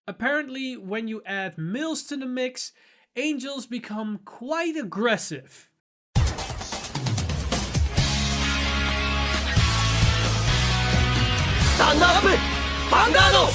Apparently, when you add males to the mix, angels become quite aggressive. Stand up! Vanguard!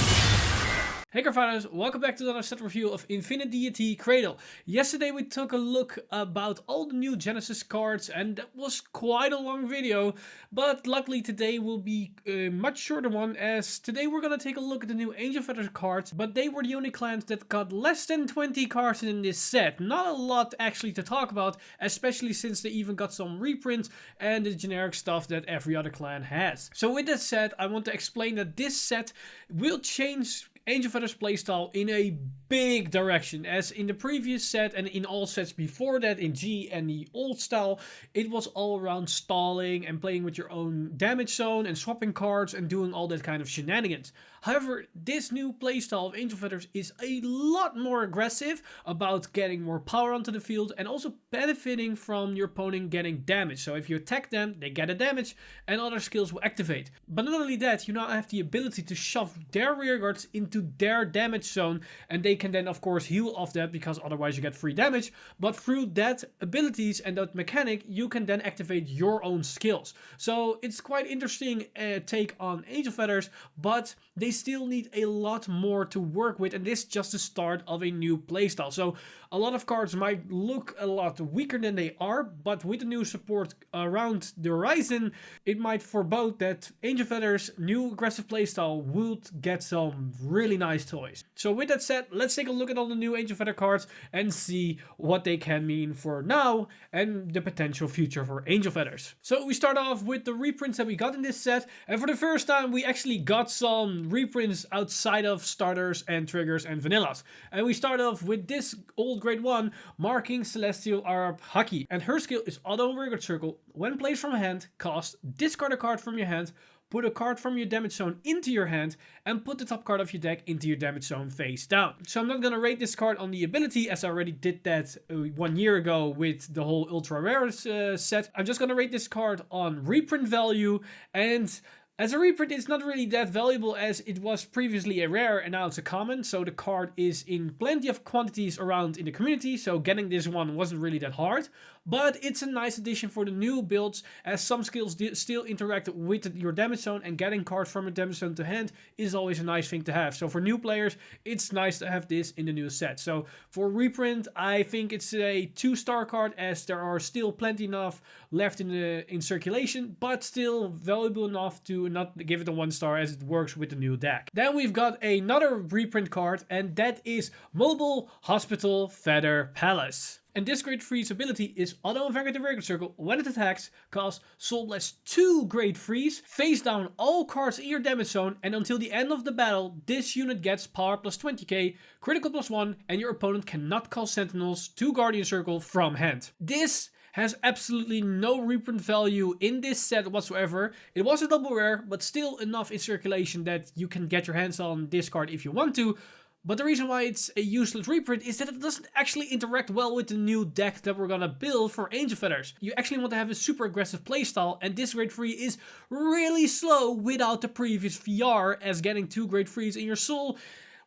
Hey Cardfighters, welcome back to another set review of Infinideity Cradle. Yesterday we took a look about all the new Genesis cards and that was quite a long video, but luckily today will be a much shorter one, as today we're gonna take a look at the new Angel Feathers cards, but they were the only clans that got less than 20 cards in this set. Not a lot actually to talk about, especially since they even got some reprints and the generic stuff that every other clan has. So with that said, I want to explain that this set will change Angel Feathers playstyle in a big direction, as in the previous set and in all sets before that in G and the old style, it was all around stalling and playing with your own damage zone and swapping cards and doing all that kind of shenanigans. However, this new playstyle of Angel Feathers is a lot more aggressive about getting more power onto the field and also benefiting from your opponent getting damage. So if you attack them, they get a damage and other skills will activate. But not only that, you now have the ability to shove their rearguards into their damage zone, and they can then of course heal off that because otherwise you get free damage. But through that abilities and that mechanic, you can then activate your own skills. So it's quite interesting take on Angel Feathers, but they still need a lot more to work with, and this is just the start of a new playstyle. So a lot of cards might look a lot weaker than they are, but with the new support around the horizon, it might forebode that Angel Feathers' new aggressive playstyle would get some really nice toys. So with that said, let's take a look at all the new Angel Feather cards and see what they can mean for now and the potential future for Angel Feathers. So we start off with the reprints that we got in this set, and for the first time we actually got some reprints outside of starters and triggers and vanillas. And we start off with this old grade 1 marking Celestial Arabhaki, and her skill is auto rearguard circle. When placed from hand, cast, discard a card from your hand, put a card from your damage zone into your hand, and put the top card of your deck into your damage zone face down. So I'm not going to rate this card on the ability, as I already did that 1 year ago with the whole ultra rare set. I'm just going to rate this card on reprint value, and as a reprint, it's not really that valuable as it was previously a rare and now it's a common, so the card is in plenty of quantities around in the community, so getting this one wasn't really that hard. But it's a nice addition for the new builds, as some skills still interact with your damage zone, and getting cards from your damage zone to hand is always a nice thing to have. So for new players, it's nice to have this in the new set. So for reprint, I think it's a 2-star card, as there are still plenty enough left in circulation, but still valuable enough to not give it a 1-star, as it works with the new deck. Then we've got another reprint card, and that is Mobile Hospital Feather Palace. And this grade 3's ability is auto and Vanguard the rearguard circle. When it attacks, cast Soul Blast 2 grade 3s, face down all cards in your damage zone, and until the end of the battle, this unit gets power plus 20k, critical plus 1, and your opponent cannot call Sentinels to Guardian Circle from hand. This has absolutely no reprint value in this set whatsoever. It was a double rare, but still enough in circulation that you can get your hands on this card if you want to. But the reason why it's a useless reprint is that it doesn't actually interact well with the new deck that we're gonna build for Angel Feathers. You actually want to have a super aggressive playstyle, and this grade 3 is really slow without the previous VR, as getting 2 grade 3s in your soul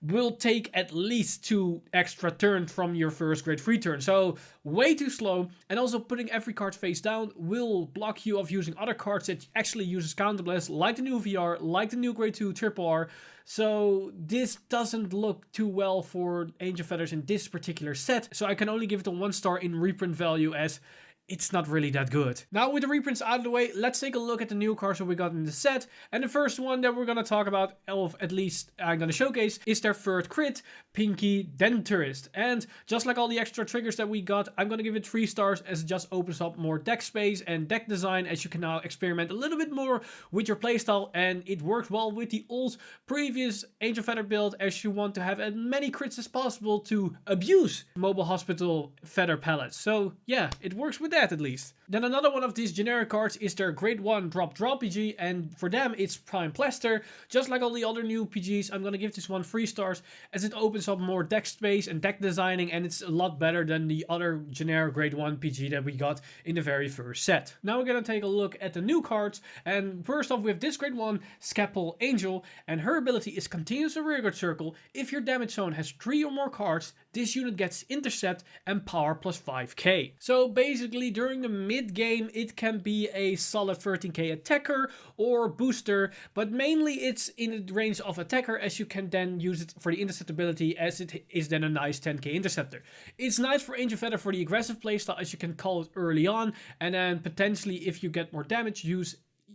will take at least 2 extra turns from your first grade 3 turn. So way too slow, and also putting every card face down will block you of using other cards that actually uses counterblast, like the new VR, like the new grade 2 triple R. So this doesn't look too well for Angel Feathers in this particular set. So I can only give it a 1-star in reprint value, as it's not really that good. Now with the reprints out of the way, let's take a look at the new cards that we got in the set. And the first one that we're going to talk about, or at least I'm going to showcase, is their third crit, Pinky Denturist. And just like all the extra triggers that we got, I'm going to give it 3 stars, as it just opens up more deck space and deck design, as you can now experiment a little bit more with your playstyle. And it works well with the old previous Angel Feather build, as you want to have as many crits as possible to abuse Mobile Hospital Feather Palace. So yeah, it works with that at least. Then another one of these generic cards is their grade 1 drop PG, and for them it's Prime Plaster. Just like all the other new PGs, I'm gonna give this one 3 stars as it opens up more deck space and deck designing, and it's a lot better than the other generic grade 1 PG that we got in the very first set. Now we're gonna take a look at the new cards, and first off we have this grade 1 Scalpel Angel, and her ability is Continuous Rearguard Circle. If your damage zone has 3 or more cards, this unit gets Intercept and Power plus 5k. So basically during the mid game it can be a solid 13k attacker or booster, but mainly it's in the range of attacker, as you can then use it for the intercept ability, as it is then a nice 10k interceptor. It's nice for Angel Feather for the aggressive playstyle, as you can call it early on, and then potentially if you get more damage,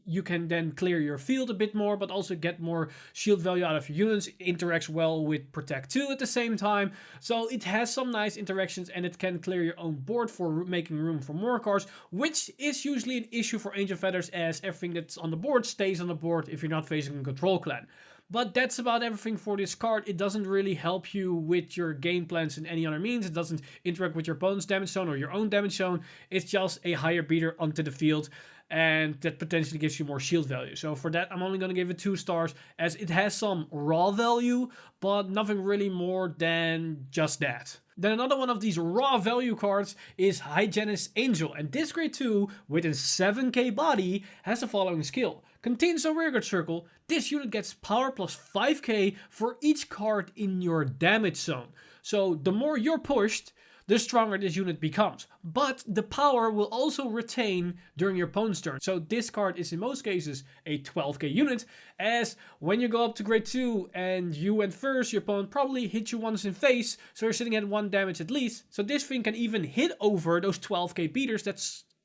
you can then clear your field a bit more, but also get more shield value out of your units. It interacts well with Protect 2 at the same time. So it has some nice interactions, and it can clear your own board for making room for more cards, which is usually an issue for Angel Feathers, as everything that's on the board stays on the board if you're not facing a control clan. But that's about everything for this card. It doesn't really help you with your game plans in any other means. It doesn't interact with your opponent's damage zone or your own damage zone. It's just a higher beater onto the field, and that potentially gives you more shield value. So for that, I'm only going to give it 2 stars, as it has some raw value, but nothing really more than just that. Then another one of these raw value cards is Hygienist Angel, and this grade 2 with a 7k body has the following skill. Contains a rearguard circle. This unit gets power plus 5k for each card in your damage zone. So the more you're pushed, the stronger this unit becomes. But the power will also retain during your opponent's turn. So this card is in most cases a 12k unit, as when you go up to grade 2 and you went first, your opponent probably hit you once in face, so you're sitting at 1 damage at least. So this thing can even hit over those 12k beaters that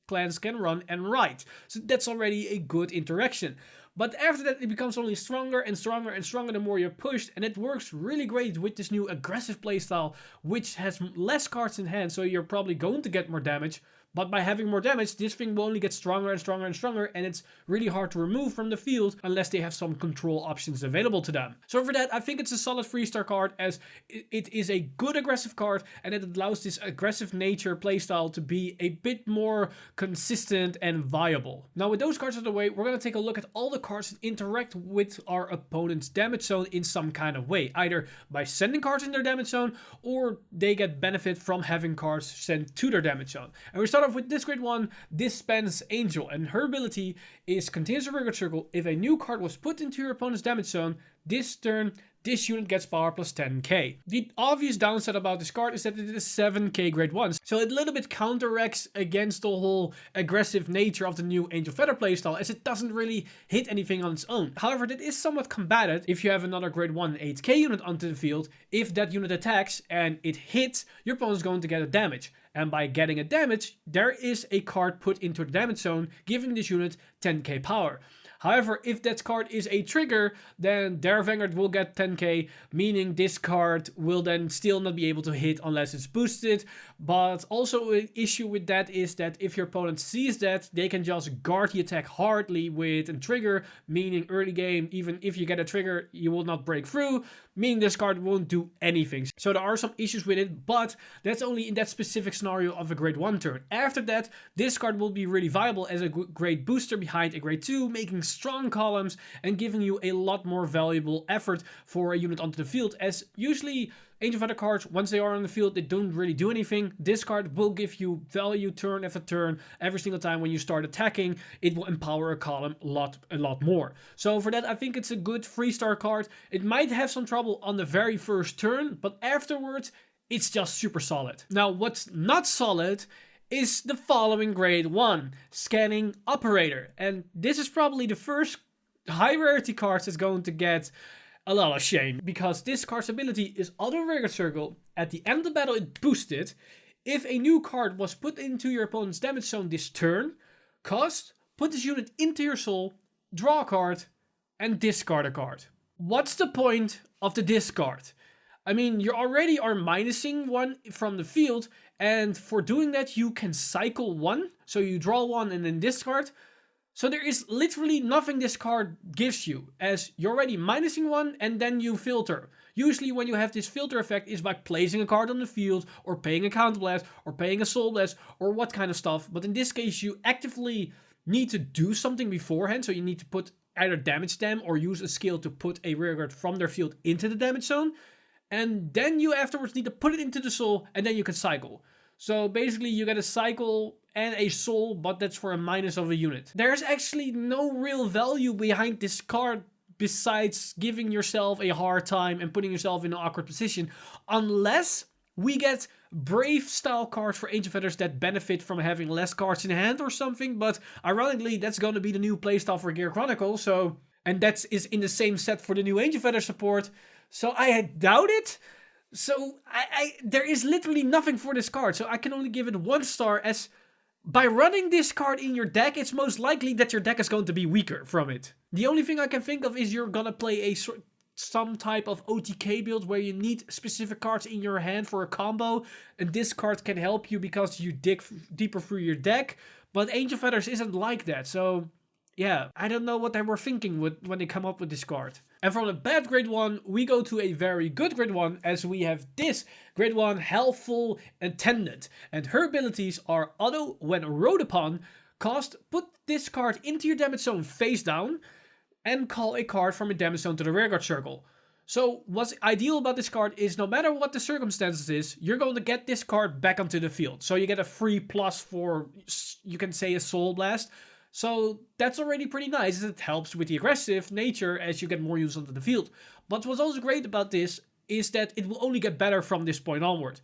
clans can run and write. So that's already a good interaction. But after that, it becomes only stronger and stronger and stronger the more you're pushed, and it works really great with this new aggressive playstyle, which has less cards in hand, so you're probably going to get more damage. But by having more damage, this thing will only get stronger and stronger and stronger, and it's really hard to remove from the field unless they have some control options available to them. So for that, I think it's a solid 3-star card, as it is a good aggressive card, and it allows this aggressive nature playstyle to be a bit more consistent and viable. Now with those cards out of the way, we're going to take a look at all the cards that interact with our opponent's damage zone in some kind of way, either by sending cards in their damage zone, or they get benefit from having cards sent to their damage zone. And we start off with this grade 1 Dispense Angel, and her ability is Continuous Rearguard Circle. If a new card was put into your opponent's damage zone this turn, this unit gets power plus 10k. The obvious downside about this card is that it is 7k grade 1, so it a little bit counteracts against the whole aggressive nature of the new Angel Feather playstyle, as it doesn't really hit anything on its own. However, that is somewhat combated if you have another grade 1 8k unit onto the field. If that unit attacks and it hits, your opponent's going to get a damage. And by getting a damage, there is a card put into the damage zone, giving this unit 10k power. However, if that card is a trigger, then their Vanguard will get 10k, meaning this card will then still not be able to hit unless it's boosted. But also an issue with that is that if your opponent sees that, they can just guard the attack hardly with a trigger, meaning early game, even if you get a trigger, you will not break through, meaning this card won't do anything. So there are some issues with it, but that's only in that specific scenario of a grade 1 turn. After that, this card will be really viable as a great booster behind a grade 2, making strong columns and giving you a lot more valuable effort for a unit onto the field, as usually Angel Feather cards, once they are on the field, they don't really do anything. This card will give you value turn after turn. Every single time when you start attacking, it will empower a column a lot more. So for that, I think it's a good 3-star card. It might have some trouble on the very first turn, but afterwards, it's just super solid. Now, what's not solid is the following grade 1, Scanning Operator. And this is probably the first high rarity card that's going to get a lot of shame, because this card's ability is Auto Rearguard Circle. At the end of the battle, it boosted. If a new card was put into your opponent's damage zone this turn, cost, put this unit into your soul, draw a card, and discard a card. What's the point of the discard? I mean, you already are minusing 1 from the field, and for doing that, you can cycle 1. So you draw 1 and then discard. So there is literally nothing this card gives you, as you're already minusing 1 and then you filter. Usually when you have this filter effect is by placing a card on the field, or paying a counterblast, or paying a soul blast, or what kind of stuff. But in this case you actively need to do something beforehand, so you need to put either damage them or use a skill to put a rearguard from their field into the damage zone. And then you afterwards need to put it into the soul, and then you can cycle. So basically you get a cycle and a soul, but that's for a minus of a unit. There's actually no real value behind this card besides giving yourself a hard time and putting yourself in an awkward position, unless we get Brave style cards for Angel Feathers that benefit from having less cards in hand or something. But ironically, that's going to be the new playstyle for Gear Chronicle, so, and that is in the same set for the new Angel Feather support. So I doubt it. So there is literally nothing for this card. So I can only give it 1 star, as by running this card in your deck, it's most likely that your deck is going to be weaker from it. The only thing I can think of is you're gonna play some type of OTK build where you need specific cards in your hand for a combo, and this card can help you because you dig deeper through your deck. But Angel Feathers isn't like that, so yeah, I don't know what they were thinking when they come up with this card. And from a bad grade 1, we go to a very good grade 1, as we have this grade 1 Healthful Intendant. And her abilities are auto when rode upon, cost, put this card into your damage zone face down, and call a card from a damage zone to the rearguard circle. So what's ideal about this card is no matter what the circumstances is, you're going to get this card back onto the field. So you get a free plus for, you can say, a Soul Blast. So that's already pretty nice. It helps with the aggressive nature as you get more use onto the field. But what's also great about this is that it will only get better from this point onward.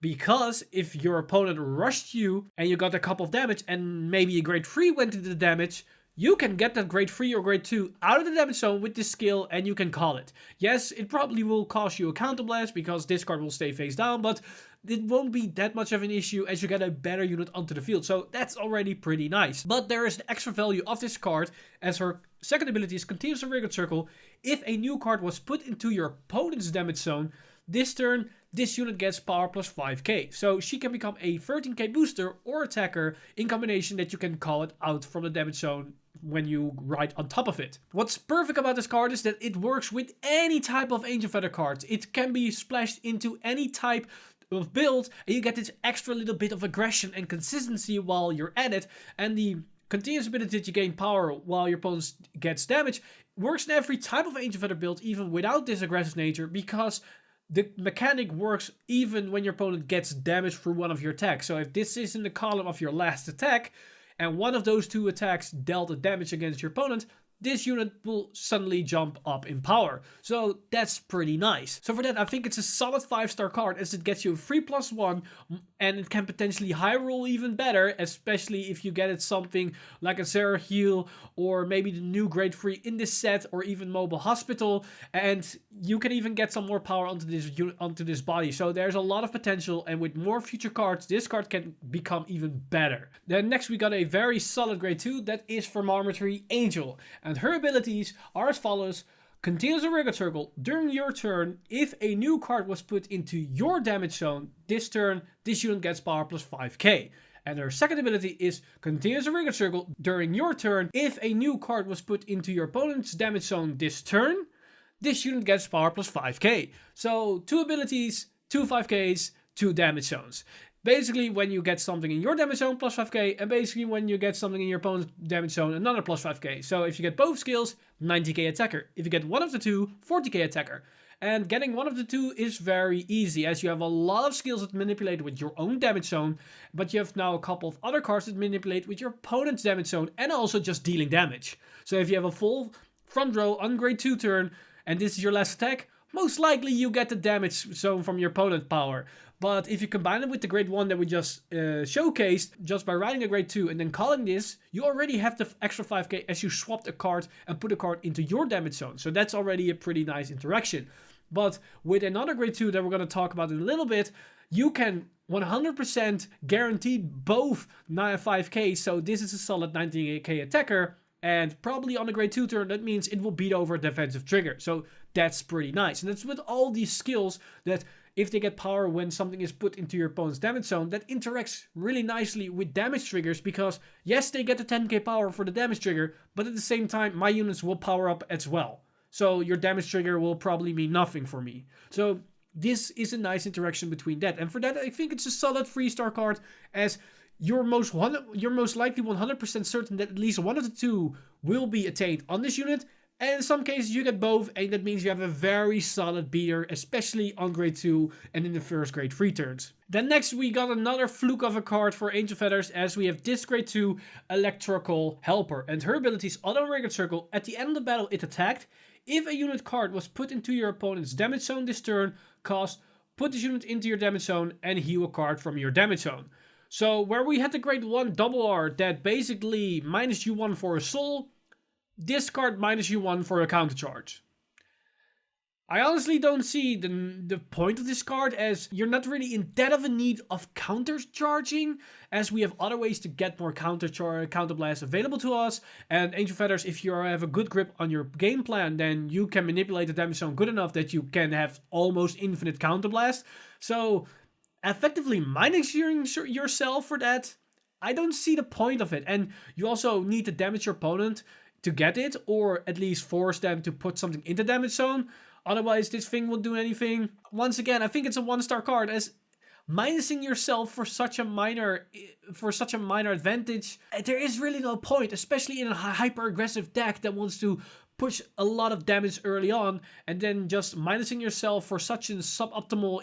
Because if your opponent rushed you and you got a couple of damage and maybe a grade 3 went into the damage, you can get that grade 3 or grade 2 out of the damage zone with this skill and you can call it. Yes, it probably will cost you a counterblast because this card will stay face down, but it won't be that much of an issue as you get a better unit onto the field. So that's already pretty nice. But there is an extra value of this card, as her second ability is Continuous Rearguard Circle. If a new card was put into your opponent's damage zone, this turn, this unit gets power plus 5k. So she can become a 13k booster or attacker in combination that you can call it out from the damage zone when you ride on top of it. What's perfect about this card is that it works with any type of Angel Feather cards. It can be splashed into any type of build, and you get this extra little bit of aggression and consistency while you're at it, and the continuous ability to gain power while your opponent gets damage works in every type of Angel Feather build, even without this aggressive nature, because the mechanic works even when your opponent gets damage through one of your attacks. So if this is in the column of your last attack, and one of those 2 attacks dealt a damage against your opponent, this unit will suddenly jump up in power. So that's pretty nice. So for that, I think it's a solid 5-star card, as it gets you a 3+1, and it can potentially high roll even better, especially if you get it something like a Ergodiel, or maybe the new grade 3 in this set, or even Mobile Hospital, and you can even get some more power onto this unit, onto this body. So there's a lot of potential, and with more future cards, this card can become even better. Then next we got a very solid grade 2, that is Thermometry Angel. And her abilities are as follows. Continuous Rearguard Circle. During your turn, if a new card was put into your damage zone, this turn, this unit gets power plus 5k. And her second ability is Continuous Rearguard Circle. During your turn, if a new card was put into your opponent's damage zone this turn, this unit gets power plus 5k. So 2 abilities, 2 5ks, 2 damage zones. Basically, when you get something in your damage zone, plus 5k, and basically when you get something in your opponent's damage zone, another plus 5k. So if you get both skills, 90k attacker. If you get one of the 2, 40k attacker. And getting one of the 2 is very easy, as you have a lot of skills that manipulate with your own damage zone, but you have now a couple of other cards that manipulate with your opponent's damage zone, and also just dealing damage. So if you have a full front row on grade 2 turn, and this is your last attack, most likely you get the damage zone from your opponent power. But if you combine it with the grade 1 that we just showcased, just by riding a grade 2 and then calling this, you already have the extra 5k as you swapped a card and put a card into your damage zone. So that's already a pretty nice interaction. But with another grade 2 that we're going to talk about in a little bit, you can 100% guarantee both 5k. So this is a solid 98k attacker. And probably on a grade 2 turn, that means it will beat over a defensive trigger. So that's pretty nice. And that's with all these skills that if they get power when something is put into your opponent's damage zone, that interacts really nicely with damage triggers, because yes, they get the 10k power for the damage trigger, but at the same time, my units will power up as well. So your damage trigger will probably mean nothing for me. So this is a nice interaction between that. And for that, I think it's a solid 3-star card, as you're most likely 100% certain that at least one of the two will be attained on this unit. And in some cases you get both, and that means you have a very solid beater, especially on grade 2 and in the first grade 3 turns. Then next we got another fluke of a card for Angel Feathers, as we have this grade 2 Electrical Helper. And her ability is Auto Record Circle. At the end of the battle it attacked. If a unit card was put into your opponent's damage zone this turn, put this unit into your damage zone and heal a card from your damage zone. So where we had the grade 1 double R that basically minus you 1 for a soul, this card minus you 1 for a counter charge. I honestly don't see the point of this card, as you're not really in that of a need of counter charging, as we have other ways to get more counter blast available to us. And Angel Feathers, if you have a good grip on your game plan, then you can manipulate the damage zone good enough that you can have almost infinite counter blast. So effectively minusing yourself for that, I don't see the point of it. And you also need to damage your opponent to get it, or at least force them to put something in the damage zone. Otherwise, this thing won't do anything. Once again, I think it's a 1-star card, as minusing yourself for such a minor advantage, there is really no point, especially in a hyper-aggressive deck that wants to push a lot of damage early on, and then just minusing yourself for such a suboptimal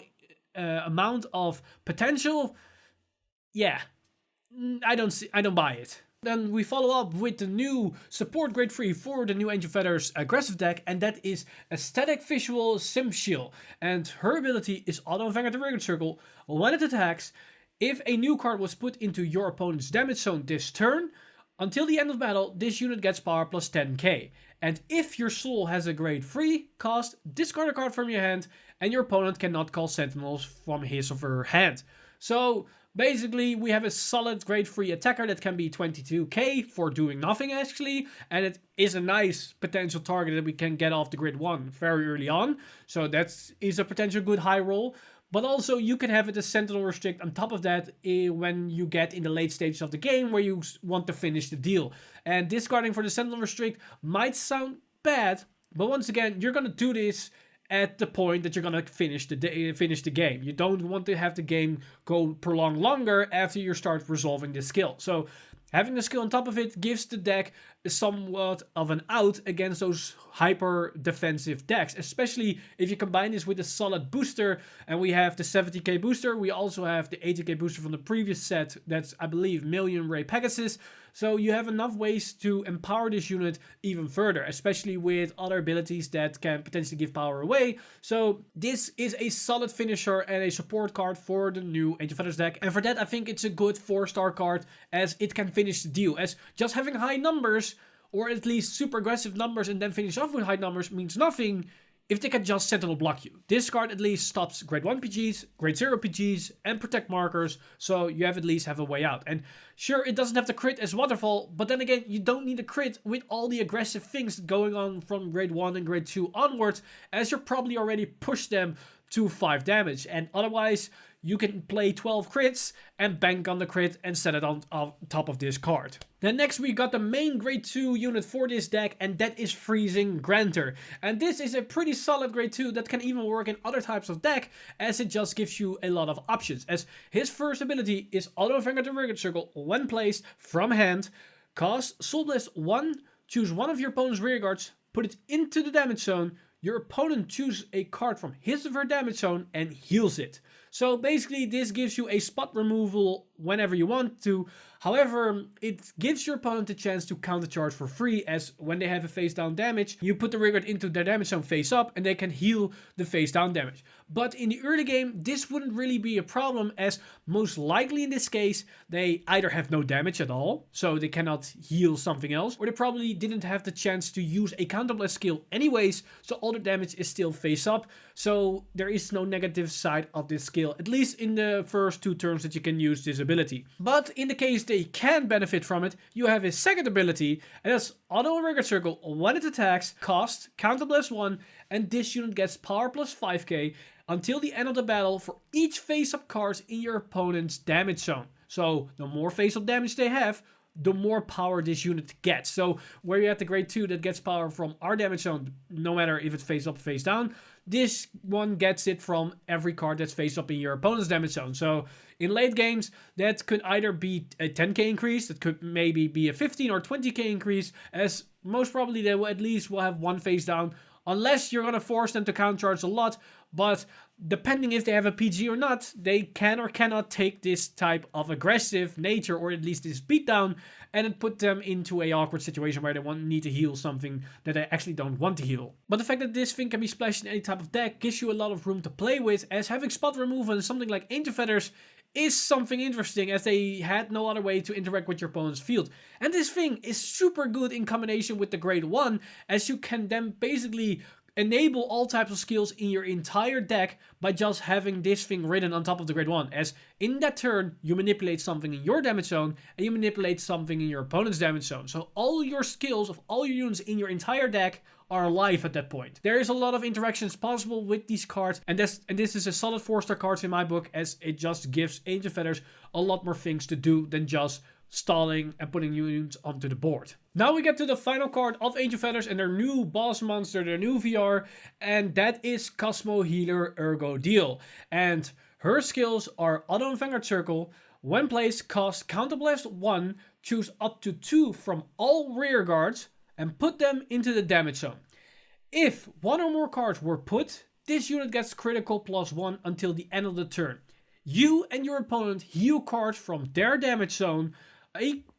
amount of potential. Yeah, I don't buy it. Then we follow up with the new support grade 3 for the new Angel Feathers aggressive deck, and that is Aesthetic Visual Simapesiel. And her ability is Auto Vanguard the Record Circle. When it attacks, if a new card was put into your opponent's damage zone this turn, until the end of battle, this unit gets power plus 10k. And if your soul has a grade 3 cost, discard a card from your hand, and your opponent cannot call Sentinels from his or her hand. So basically, we have a solid grade 3 attacker that can be 22k for doing nothing actually, and it is a nice potential target that we can get off the grid 1 very early on, so that is a potential good high roll. But also you can have it as Sentinel Restrict on top of that when you get in the late stages of the game where you want to finish the deal. And discarding for the Sentinel Restrict might sound bad, but once again, you're gonna do this at the point that you're gonna finish the game. You don't want to have the game go prolong longer after you start resolving this skill. So having the skill on top of it gives the deck somewhat of an out against those hyper defensive decks, especially if you combine this with a solid booster. And we have the 70k booster, we also have the 80k booster from the previous set, that's I believe Million Ray Pegasus. So you have enough ways to empower this unit even further, especially with other abilities that can potentially give power away. So this is a solid finisher and a support card for the new Angel Feathers deck. And for that, I think it's a good 4-star card, as it can finish the deal. As just having high numbers, or at least super aggressive numbers and then finish off with high numbers, means nothing if they can just Sentinel block you. This card at least stops grade 1 PGs, grade 0 PGs, and protect markers, so you at least have a way out. And sure, it doesn't have the crit as Waterfall, but then again, you don't need a crit with all the aggressive things going on from grade 1 and grade 2 onwards, as you're probably already pushed them to 5 damage. And otherwise, you can play 12 crits and bank on the crit and set it on top of this card. Then next we got the main grade 2 unit for this deck, and that is Freezing Grantor. And this is a pretty solid grade 2 that can even work in other types of deck, as it just gives you a lot of options. As his first ability is Auto Vanguard the Record Circle when placed from hand. Cost Soul Blast 1, choose one of your opponent's rear guards, put it into the damage zone. Your opponent chooses a card from his or her damage zone and heals it. So basically this gives you a spot removal whenever you want to. However, it gives your opponent a chance to countercharge for free, as when they have a face down damage, you put the rear guard into their damage zone face up and they can heal the face down damage. But in the early game, this wouldn't really be a problem, as most likely in this case, they either have no damage at all, so they cannot heal something else, or they probably didn't have the chance to use a counterblast skill anyways, so all the damage is still face up, so there is no negative side of this skill, at least in the first 2 turns that you can use this ability. But in the case they can benefit from it, you have his second ability, and that's Auto Record Circle. When it attacks, cost Counterblast 1, and this unit gets power plus 5k until the end of the battle for each face-up card in your opponent's damage zone. So the more face-up damage they have, the more power this unit gets. So where you have the grade 2 that gets power from our damage zone, no matter if it's face up or face down, this one gets it from every card that's face up in your opponent's damage zone. So in late games, that could either be a 10k increase, that could maybe be a 15 or 20k increase, as most probably they will at least have one face down, unless you're going to force them to countercharge a lot. But depending if they have a PG or not, they can or cannot take this type of aggressive nature, or at least this beatdown, and it put them into a awkward situation where they need to heal something that they actually don't want to heal. But the fact that this thing can be splashed in any type of deck gives you a lot of room to play with, as having spot removal and something like Angel Feathers is something interesting, as they had no other way to interact with your opponent's field. And this thing is super good in combination with the grade 1, as you can then basically enable all types of skills in your entire deck by just having this thing written on top of the grade 1, as in that turn you manipulate something in your damage zone and you manipulate something in your opponent's damage zone. So all your skills of all your units in your entire deck are alive at that point. There is a lot of interactions possible with these cards, and this is a solid 4-star card in my book, as it just gives Angel Feathers a lot more things to do than just stalling and putting units onto the board. Now we get to the final card of Angel Feathers and their new boss monster, their new VR, and that is Cosmo Healer Ergodiel. And her skills are Auto and Vanguard Circle. When placed, cost Counterblast 1, choose up to 2 from all rear guards, and put them into the damage zone. If one or more cards were put, this unit gets critical +1 until the end of the turn. You and your opponent heal cards from their damage zone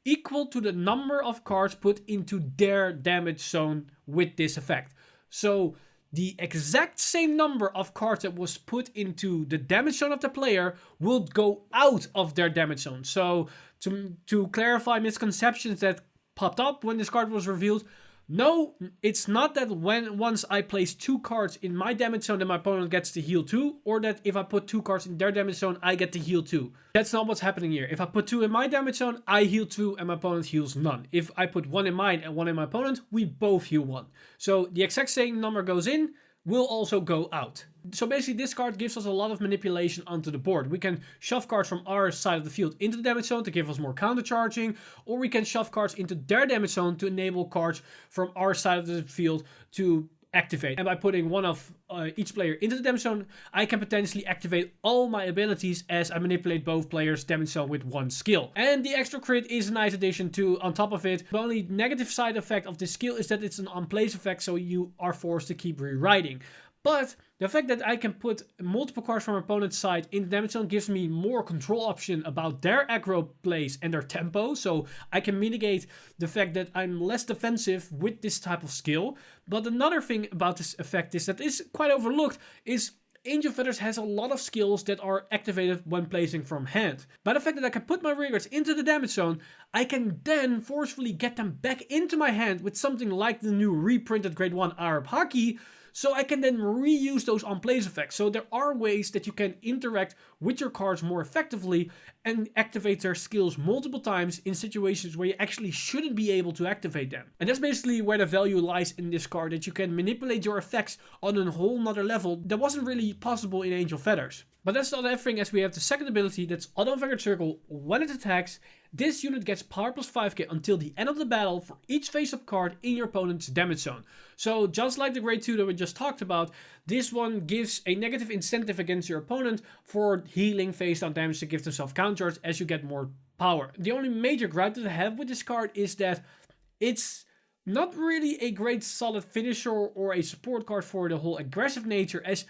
equal to the number of cards put into their damage zone with this effect. So the exact same number of cards that was put into the damage zone of the player will go out of their damage zone. So to clarify misconceptions that popped up when this card was revealed, no, it's not that once I place 2 cards in my damage zone, then my opponent gets to heal 2, or that if I put 2 cards in their damage zone, I get to heal 2. That's not what's happening here. If I put 2 in my damage zone, I heal 2 and my opponent heals none. If I put 1 in mine and 1 in my opponent, we both heal 1. So the exact same number goes in, will also go out. So basically this card gives us a lot of manipulation onto the board. We can shove cards from our side of the field into the damage zone to give us more counter charging, or we can shove cards into their damage zone to enable cards from our side of the field to activate. And by putting one of each player into the damage zone, I can potentially activate all my abilities as I manipulate both players' damage zone with one skill. And the extra crit is a nice addition to on top of it. The only negative side effect of this skill is that it's an on-place effect, so you are forced to keep rewriting. But the fact that I can put multiple cards from my opponent's side in the damage zone gives me more control option about their aggro plays and their tempo. So I can mitigate the fact that I'm less defensive with this type of skill. But another thing about this effect is that is quite overlooked is Angel Feathers has a lot of skills that are activated when placing from hand. By the fact that I can put my rearguards into the damage zone, I can then forcefully get them back into my hand with something like the new reprinted grade 1 Arabhaki, so I can then reuse those on-place effects. So there are ways that you can interact with your cards more effectively and activate their skills multiple times in situations where you actually shouldn't be able to activate them. And that's basically where the value lies in this card, that you can manipulate your effects on a whole nother level that wasn't really possible in Angel Feathers. But that's not everything, as we have the second ability, that's Auto Vanguard Circle. When it attacks, this unit gets power plus 5k until the end of the battle for each face-up card in your opponent's damage zone. So just like the grade 2 that we just talked about, this one gives a negative incentive against your opponent for healing face-down damage to give themselves counters as you get more power. The only major gripe that I have with this card is that it's not really a great solid finisher or a support card for the whole aggressive nature, as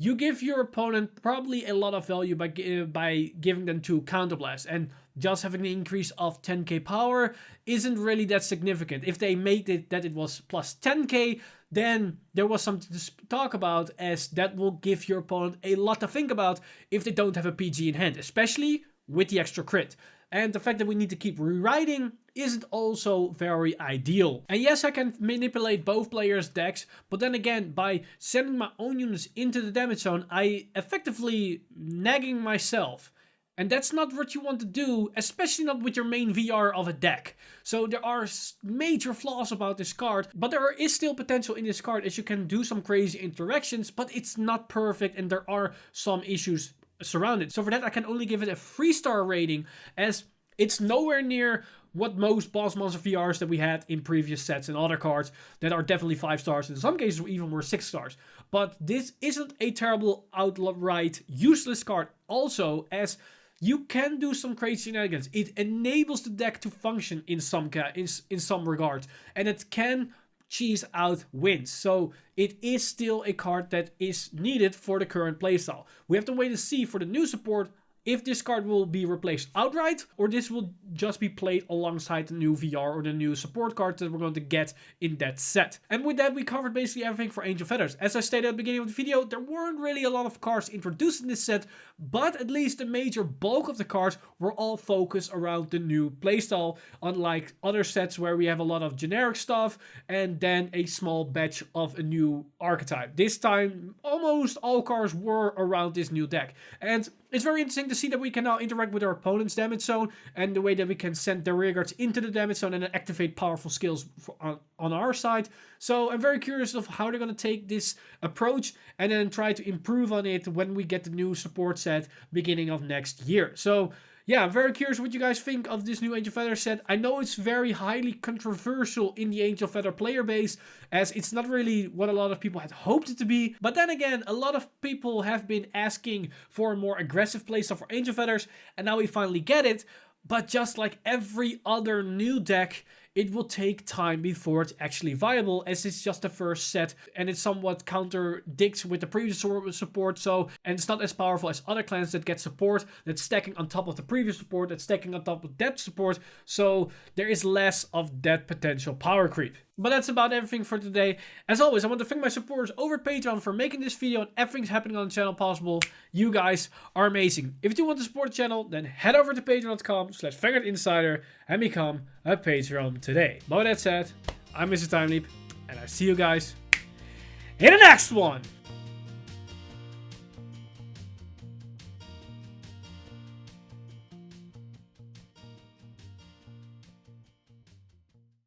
you give your opponent probably a lot of value by giving them 2 counterblast, and just having the increase of 10k power isn't really that significant. If they made it that it was plus 10k, then there was something to talk about, as that will give your opponent a lot to think about if they don't have a PG in hand, especially with the extra crit. And the fact that we need to keep rewriting isn't also very ideal. And yes, I can manipulate both players' decks, but then again, by sending my own units into the damage zone, I effectively nagging myself. And that's not what you want to do, especially not with your main VR of a deck. So there are major flaws about this card, but there is still potential in this card, as you can do some crazy interactions, but it's not perfect and there are some issues surrounded. So for that, I can only give it a 3-star rating, as it's nowhere near what most boss monster VRs that we had in previous sets and other cards that are definitely 5 stars. In some cases even were 6 stars. But this isn't a terrible outright useless card also, as you can do some crazy shenanigans. It enables the deck to function in some regards, and it can cheese out wins. So it is still a card that is needed for the current playstyle. We have to wait and see for the new support if this card will be replaced outright, or this will just be played alongside the new VR or the new support cards that we're going to get in that set. And with that, we covered basically everything for Angel Feathers. As I stated at the beginning of the video, there weren't really a lot of cards introduced in this set, but at least the major bulk of the cards were all focused around the new playstyle, unlike other sets where we have a lot of generic stuff and then a small batch of a new archetype. This time, almost all cards were around this new deck. And it's very interesting to see that we can now interact with our opponent's damage zone, and the way that we can send the rearguards into the damage zone and then activate powerful skills on our side. So I'm very curious of how they're going to take this approach and then try to improve on it when we get the new support set beginning of next year. So yeah, I'm very curious what you guys think of this new Angel Feather set. I know it's very highly controversial in the Angel Feather player base, as it's not really what a lot of people had hoped it to be. But then again, a lot of people have been asking for a more aggressive playstyle for Angel Feathers, and now we finally get it. But just like every other new deck, it will take time before it's actually viable, as it's just the first set and it somewhat contradicts with the previous support. So, and it's not as powerful as other clans that get support that's stacking on top of the previous support, that's stacking on top of that support. So there is less of that potential power creep. But that's about everything for today. As always, I want to thank my supporters over at Patreon for making this video and everything's happening on the channel possible. You guys are amazing. If you do want to support the channel, then head over to patreon.com/VanguardInsider and become a Patreon today. But with that said, I'm Mr. Time Leap, and I see you guys in the next one.